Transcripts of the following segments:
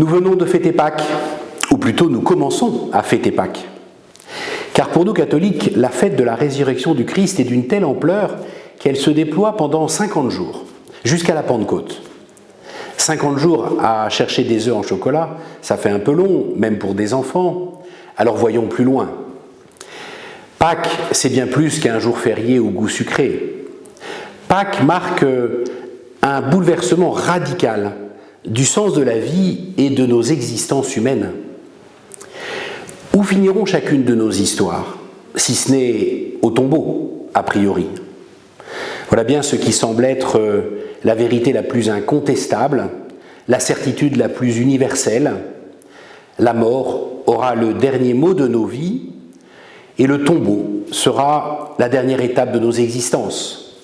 venons de fêter Pâques, ou plutôt nous commençons à fêter Pâques. Car pour nous catholiques, la fête de la résurrection du Christ est d'une telle ampleur qu'elle se déploie pendant 50 jours, jusqu'à la Pentecôte. 50 jours à chercher des œufs en chocolat, ça fait un peu long, même pour des enfants. Alors voyons plus loin. Pâques, c'est bien plus qu'un jour férié au goût sucré. Pâques marque un bouleversement radical du sens de la vie et de nos existences humaines. Où finiront chacune de nos histoires, si ce n'est au tombeau, a priori? Voilà bien ce qui semble être la vérité la plus incontestable, la certitude la plus universelle. La mort aura le dernier mot de nos vies et le tombeau sera la dernière étape de nos existences.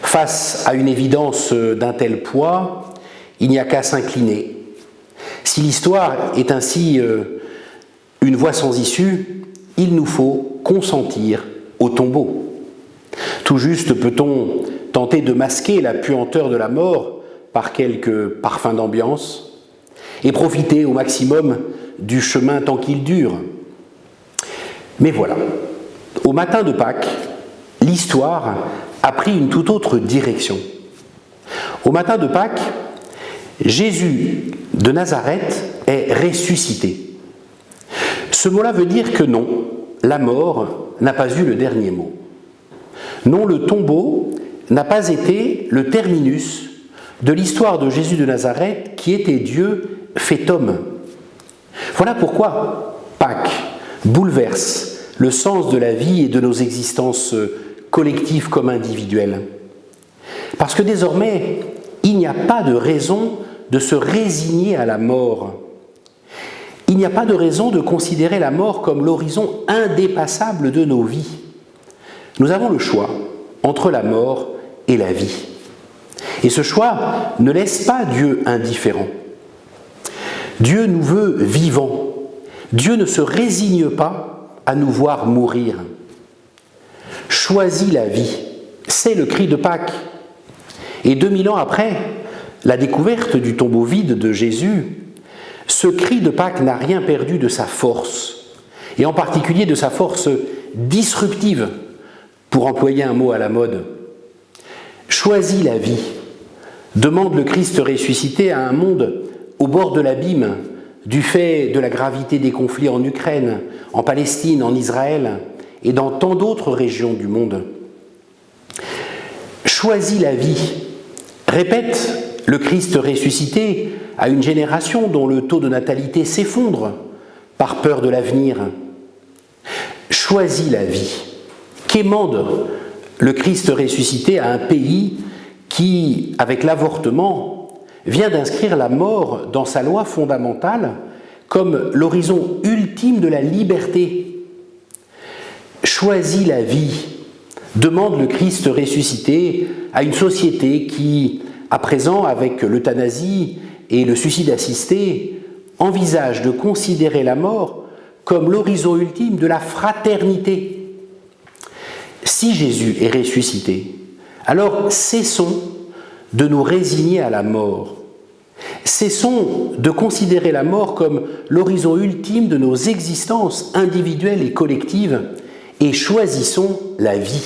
Face à une évidence d'un tel poids, il n'y a qu'à s'incliner. Si l'histoire est ainsi une voie sans issue, il nous faut consentir au tombeau. Tout juste peut-on tenter de masquer la puanteur de la mort par quelques parfums d'ambiance et profiter au maximum du chemin tant qu'il dure. Mais voilà, au matin de Pâques, l'histoire a pris une toute autre direction. Au matin de Pâques, Jésus de Nazareth est ressuscité. Ce mot-là veut dire que non, la mort n'a pas eu le dernier mot. Non, le tombeau n'a pas été le terminus de l'histoire de Jésus de Nazareth qui était Dieu fait homme. Voilà pourquoi Pâques bouleverse le sens de la vie et de nos existences collectives comme individuelles. Parce que désormais, il n'y a pas de raison de se résigner à la mort. Il n'y a pas de raison de considérer la mort comme l'horizon indépassable de nos vies. Nous avons le choix entre la mort et la vie. Et ce choix ne laisse pas Dieu indifférent. Dieu nous veut vivants. Dieu ne se résigne pas à nous voir mourir. Choisis la vie, c'est le cri de Pâques. Et 2000 ans après la découverte du tombeau vide de Jésus, ce cri de Pâques n'a rien perdu de sa force, et en particulier de sa force disruptive, pour employer un mot à la mode. Choisis la vie, demande le Christ ressuscité à un monde au bord de l'abîme, du fait de la gravité des conflits en Ukraine, en Palestine, en Israël et dans tant d'autres régions du monde. Choisis la vie, répète le Christ ressuscité à une génération dont le taux de natalité s'effondre par peur de l'avenir. Choisis la vie, quémande le Christ ressuscité à un pays qui, avec l'avortement, vient d'inscrire la mort dans sa loi fondamentale comme l'horizon ultime de la liberté. Choisis la vie, demande le Christ ressuscité à une société qui, à présent, avec l'euthanasie et le suicide assisté, envisage de considérer la mort comme l'horizon ultime de la fraternité. Si Jésus est ressuscité, alors cessons de nous résigner à la mort. Cessons de considérer la mort comme l'horizon ultime de nos existences individuelles et collectives et choisissons la vie.